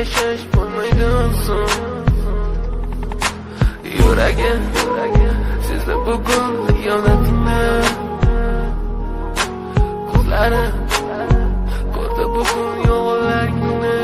yashash bo'lmaydi so'ng. Yuragim sizda bugun xiyonatni, ko'zlarim ko'rdi bugun yolg'onlarni.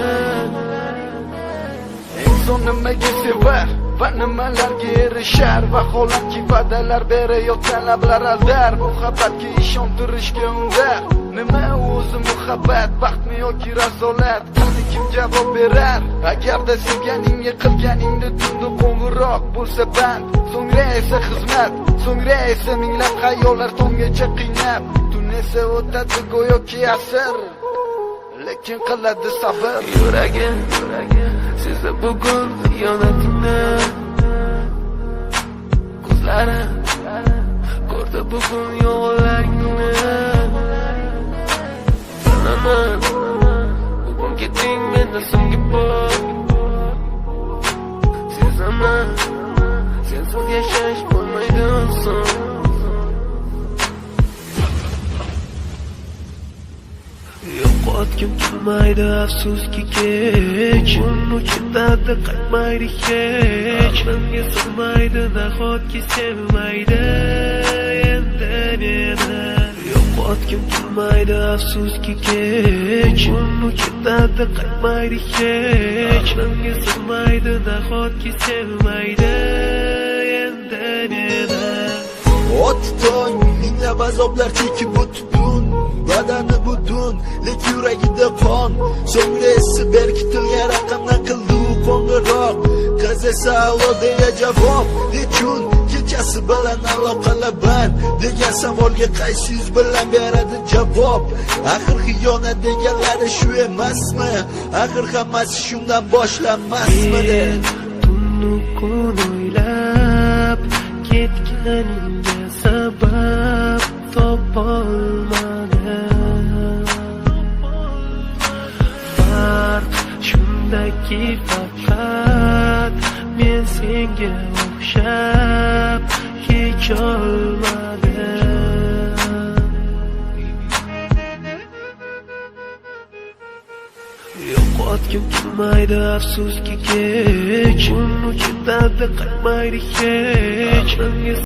Inson nimaga sevar va nimalarga erishar, vaholanki va'dalar berayotgan lablar aldar. Muhabbatga ishontirishga undar. Nima o'zi muhabbat, baxtmi yoki razolat? Qani kim javob berar? Agarda sevganingga qilganingda tunda qo'ng'iroq bo'lsa band, so'ngra esa xizmat, so'ngra esa minglab xayollar tonggacha qiynab. Tun esa o'tadi go'yoki asr, lekin qiladi sabr. Yuragim sizda bugun xiyonatni, ko'zlarim ko'rdi bugun yolg'onlarni. Sanaman bugun ketding mendan so'nggi bor. Sezaman sensiz yashash bo'lmaydi so'ng. Yo'qotgim kelmaydi afsuski kech, uning uchun dardda qaytmaydi hech. Menga sig'maydi nahotki sevmaydi endi meni. Yo'qotgim kelmaydi afsuski kech, uning uchun dardda qaytmaydi hech. Menga sig'maydi nahotki sevmaydi endi meni. O'tding minglab azoblar chekib o'tding, badani butun, lek yuragida qon. So'ngra esi berkitilgan raqamdan qildi u qo'ng'iroq. Qiz esa allo deya javob, nechun kechasi bilan aloqalar band degan savolga qaysi yuz bilan beradi javob? Axir xiyonat deganlari shu emasmi? Axir hammasi shundan boshlanmasmidi? Tunni kun o'ylab ketganingga sabab topolmadim. Farq shundaki faqat men senga o'xshab kecholmadim. Yo'qotgim kelmaydi afsuski kech, uning uchun dardda qaytmaydi hech. Menga